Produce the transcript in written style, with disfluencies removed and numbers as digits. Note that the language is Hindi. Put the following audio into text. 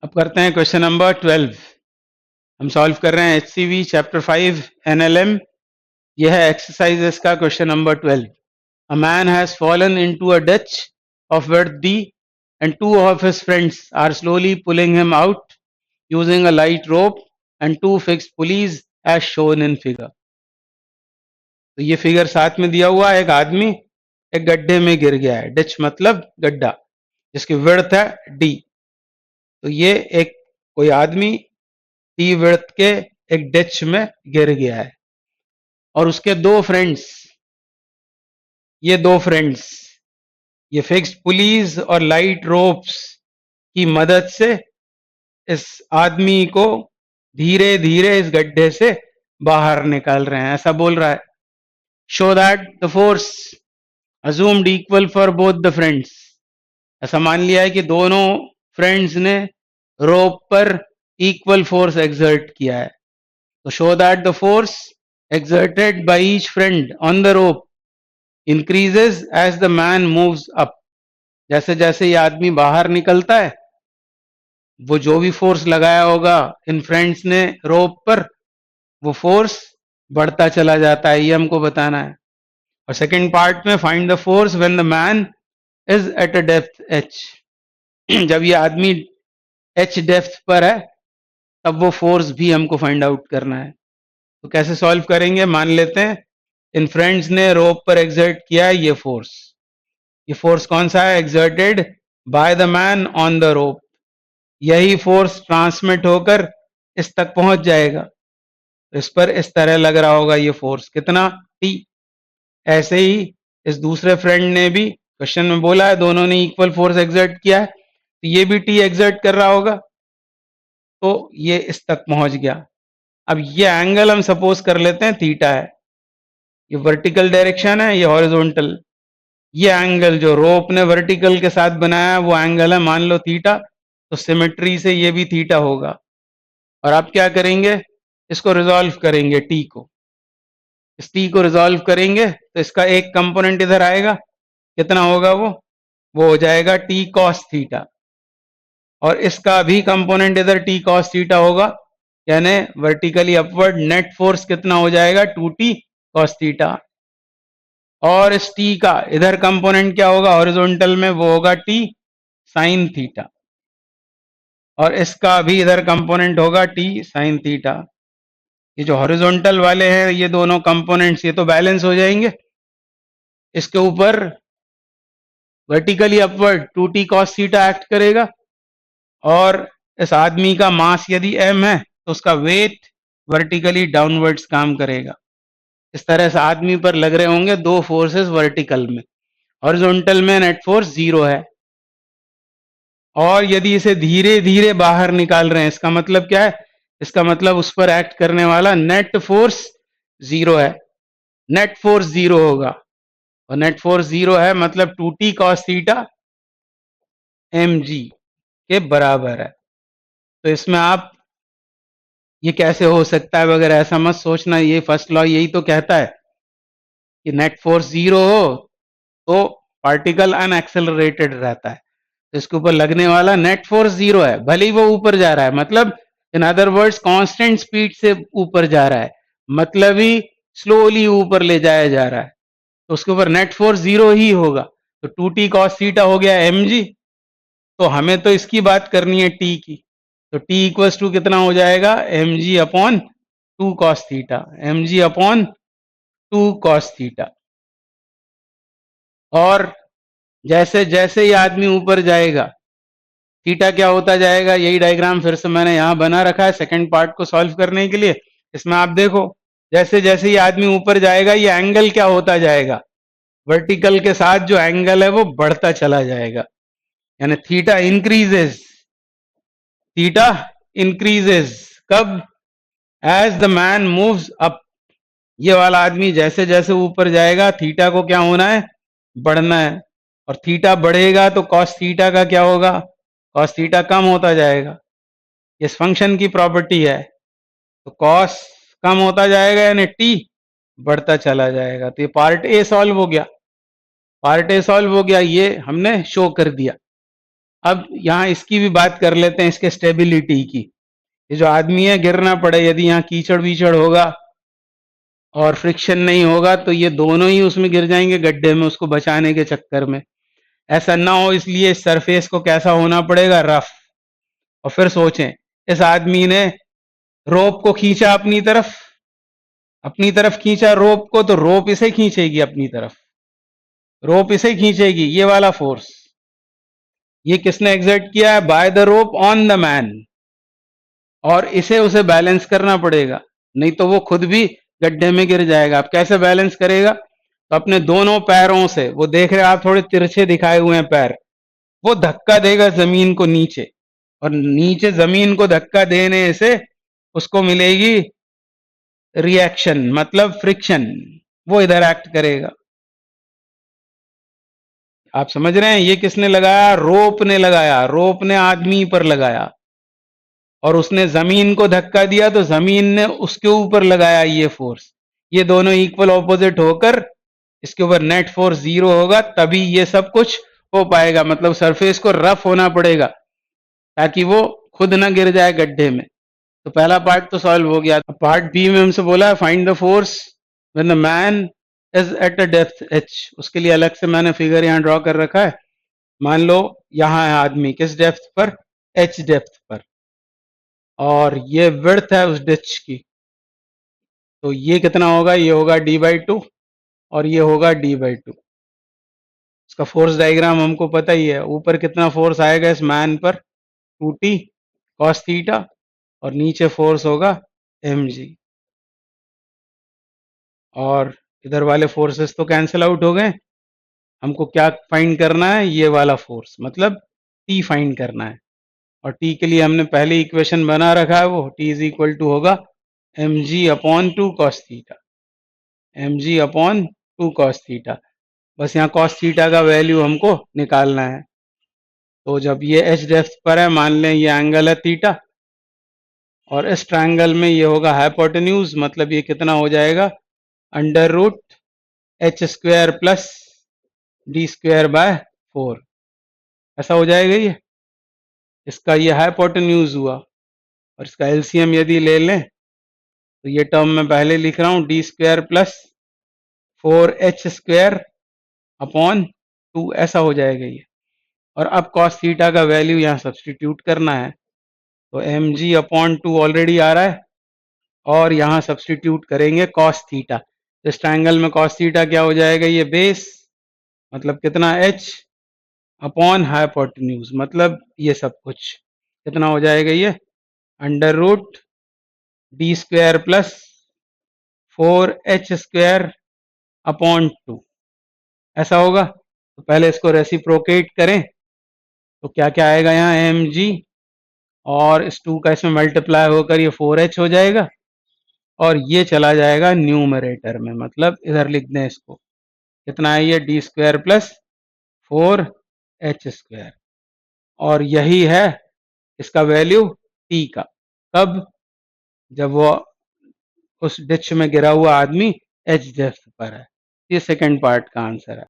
अब करते हैं क्वेश्चन नंबर 12। हम सॉल्व कर रहे हैं HCV चैप्टर 5 NLM। यह है एक्सरसाइजेस का question number 12। A man has fallen into a ditch of width D and two of his friends are slowly pulling him out using a light rope and two fixed pulleys as shown in figure। तो ये फिगर साथ में दिया हुआ है। एक आदमी एक गड्ढे में गिर गया है। डिच मतलब गड्ढा जिसकी विड्थ है D। तो ये एक कोई आदमी टी विड्थ के एक डिच में गिर गया है और उसके दो फ्रेंड्स, ये फिक्स्ड पुलीज और लाइट रोप्स की मदद से इस आदमी को धीरे धीरे इस गड्ढे से बाहर निकाल रहे हैं। ऐसा बोल रहा है। Show that the force assumed equal for both the friends. ऐसा मान लिया है कि दोनों फ्रेंड्स ने रोप पर इक्वल फोर्स एक्सर्ट किया है। तो show that the force exerted by each friend on the rope increases as the man moves up। जैसे जैसे ये आदमी बाहर निकलता है, वो जो भी फोर्स लगाया होगा इन फ्रेंड्स ने रोप पर, वो फोर्स बढ़ता चला जाता है। ये हमको बताना है। और सेकंड पार्ट में find the force when the man is at a depth h। जब ये आदमी h डेप्थ पर है तब वो फोर्स भी हमको फाइंड आउट करना है। तो कैसे सॉल्व करेंगे? मान लेते हैं इन फ्रेंड्स ने रोप पर एक्सर्ट किया है ये फोर्स कौन सा है? Exerted by the man on the rope. यही फोर्स ट्रांसमिट होकर इस तक पहुंच जाएगा। इस पर इस तरह लग रहा होगा ये फोर्स, कितना? T। ऐसे ही इस दूसरे फ्रेंड ने भी क्वेश्चन में बोला है दोनों ने इक्वल फोर्स एक्सर्ट किया है, तो ये भी T एक्सर्ट कर रहा होगा, तो ये इस तक पहुंच गया। अब ये एंगल हम सपोज कर लेते हैं थीटा है। ये वर्टिकल डायरेक्शन है, ये हॉरिजॉन्टल। ये एंगल जो रोप ने वर्टिकल के साथ बनाया है वो एंगल है मान लो थीटा। तो सिमेट्री से ये भी थीटा होगा। और आप क्या करेंगे? इसको रिजॉल्व करेंगे टी को। इस टी को रिजॉल्व करेंगे तो इसका एक कंपोनेंट इधर आएगा, कितना होगा वो हो जाएगा टी कॉस थीटा। और इसका भी कंपोनेंट इधर टी कॉस थीटा होगा, यानी वर्टिकली अपवर्ड नेट फोर्स कितना हो जाएगा? 2t cos theta. और इस टी का इधर कंपोनेंट क्या होगा हॉरिजॉन्टल में? वो होगा टी साइन थीटा। और इसका भी इधर कंपोनेंट होगा टी साइन थीटा। ये जो हॉरिजॉन्टल वाले हैं ये दोनों कंपोनेंट्स, ये तो बैलेंस हो जाएंगे। इसके ऊपर vertically upward 2t cos theta act करेगा। और इस आदमी का मास यदि m है तो उसका वेट वर्टिकली डाउनवर्ड्स काम करेगा। इस तरह से आदमी पर लग रहे होंगे दो फोर्सेस वर्टिकल में। हॉरिजॉन्टल में नेट फोर्स 0 है और यदि इसे धीरे धीरे बाहर निकाल रहे हैं, इसका मतलब क्या है? इसका मतलब उस पर एक्ट करने वाला नेट फोर्स 0 है। नेट फोर्स 0 होगा और नेट फोर्स 0 है मतलब 2t cos थीटा mg के बराबर है। तो इसमें आप ये कैसे हो सकता है वगैरह ऐसा मत सोचना। ये फर्स्ट लॉ यही तो कहता है कि नेट फोर्स 0 हो तो पार्टिकल अनएक्सेलरेटेड रहता है। तो इसके ऊपर लगने वाला नेट फोर्स 0 है, भले ही वो ऊपर जा रहा है, मतलब in other words constant speed से ऊपर जा रहा है, मतलब ही स्लोली ऊपर ले जाया जा रहा है, तो उसके ऊपर नेट फोर्स 0 ही होगा। तो 2t cos थीटा हो गया mg। तो हमें तो इसकी बात करनी है t की। तो t इक्वल्स टू कितना हो जाएगा? mg upon 2 cos theta. mg upon 2 cos theta. और जैसे जैसे ये आदमी ऊपर जाएगा थीटा क्या होता जाएगा? यही डायग्राम फिर से मैंने यहां बना रखा है सेकंड पार्ट को सॉल्व करने के लिए। इसमें आप देखो जैसे जैसे ये आदमी ऊपर जाएगा ये एंगल क्या होता जाएगा? वर्टिकल के साथ जो एंगल है वो बढ़ता चला जाएगा, यानी थीटा इंक्रीजेस। कब? As the man moves up. ये वाला आदमी जैसे जैसे ऊपर जाएगा थीटा को क्या होना है? बढ़ना है। और थीटा बढ़ेगा तो कॉस थीटा का क्या होगा? कॉस थीटा कम होता जाएगा। इस फंक्शन की प्रॉपर्टी है। तो कॉस कम होता जाएगा यानी टी बढ़ता चला जाएगा। तो ये पार्ट ए सॉल्व हो गया। ये हमने शो कर दिया। अब यहाँ इसकी भी बात कर लेते हैं, इसके स्टेबिलिटी की। ये जो आदमी है, गिर ना पड़े, यदि यहाँ कीचड़ वीचड़ होगा और फ्रिक्शन नहीं होगा तो ये दोनों ही उसमें गिर जाएंगे गड्ढे में, उसको बचाने के चक्कर में। ऐसा ना हो इसलिए इस सरफेस को कैसा होना पड़ेगा, रफ। और फिर सोचें, इस आदमी ने रोप को खींचा अपनी तरफ खींचा रोप को, तो रोप इसे खींचेगी अपनी तरफ, रोप इसे खींचेगी, ये वाला फोर्स। ये किसने एग्जर्ट किया है? By the rope on the man. और इसे उसे बैलेंस करना पड़ेगा, नहीं तो वो खुद भी गड्ढे में गिर जाएगा। अब कैसे बैलेंस करेगा? तो अपने दोनों पैरों से, वो देख रहे हैं आप थोड़े तिरछे दिखाए हुए हैं पैर, वो धक्का देगा जमीन को नीचे, और नीचे जमीन को धक्का देने से उसको मिलेगी रिएक्शन, मतलब फ्रिक्शन, वो इधर एक्ट करेगा। आप समझ रहे हैं? ये किसने लगाया? रोप ने लगाया, रोप ने आदमी पर लगाया, और उसने जमीन को धक्का दिया तो जमीन ने उसके ऊपर लगाया ये फोर्स। ये दोनों इक्वल ऑपोजिट होकर इसके ऊपर नेट फोर्स 0 होगा, तभी ये सब कुछ हो पाएगा। मतलब सरफेस को रफ होना पड़ेगा ताकि वो खुद ना गिर जाए गड्ढे में। तो पहला पार्ट तो सॉल्व हो गया। पार्ट बी में हमसे बोला है find the force when the man is at a depth h। उसके लिए अलग से मैंने फिगर यहाँ ड्रॉ कर रखा है। मान लो यहाँ है आदमी, किस डेप्थ पर? h डेप्थ पर, और ये विड्थ है उस डिच की। तो ये कितना होगा? ये होगा d/2, और ये होगा d/2। इसका फोर्स डायग्राम हमको पता ही है। ऊपर कितना फोर्स आएगा इस मैन पर? 2t cos थीटा, और नीचे फोर्स होगा mg। और इधर वाले फोर्सेस तो कैंसिल आउट हो गए। हमको क्या फाइंड करना है? ये वाला फोर्स, मतलब t फाइंड करना है। और t के लिए हमने पहले इक्वेशन बना रखा है, वो t इज इक्वल टू होगा mg/2 cos theta, mg/2 cos theta. बस यहाँ cos थीटा का वैल्यू हमको निकालना है। तो जब ये h डेप्थ पर है, मान लें ये एंगल है थीटा, और इस ट्रायंगल में ये होगा हाइपोटेन्यूज, मतलब ये कितना हो जाएगा? √h² plus d²/4। ऐसा हो जाएगा ये। इसका ये हाइपोटेन्यूज हुआ, और इसका एलसीएम यदि ले लें तो ये टर्म मैं पहले लिख रहा हूँ, d² प्लस 4h² अपॉन 2, ऐसा हो जाएगा ये। और अब cos थीटा का वैल्यू यहाँ सब्सटीट्यूट करना है, तो mg/2 ऑलरेडी आ रहा है, और यहाँ सब्सटीट्यूट करेंगे cos थीटा। इस ट्रायंगल में cos थीटा क्या हो जाएगा? ये बेस, मतलब कितना? h अपॉन हाइपोटेन्यूज, मतलब ये सब कुछ कितना हो जाएगा? ये √d² प्लस 4h²/2, ऐसा होगा। तो पहले इसको रेसिप्रोकेट करें तो क्या क्या आएगा? यहाँ mg, और इस 2 का इसमें मल्टीप्लाई होकर ये 4h हो जाएगा, और ये चला जाएगा न्यूमरेटर में, मतलब इधर लिख दें इसको, कितना है ये? d² plus 4h²। और यही है इसका वैल्यू t का। कब? जब वो उस डिच में गिरा हुआ आदमी एच डेप्थ पर है। ये सेकंड पार्ट का आंसर है।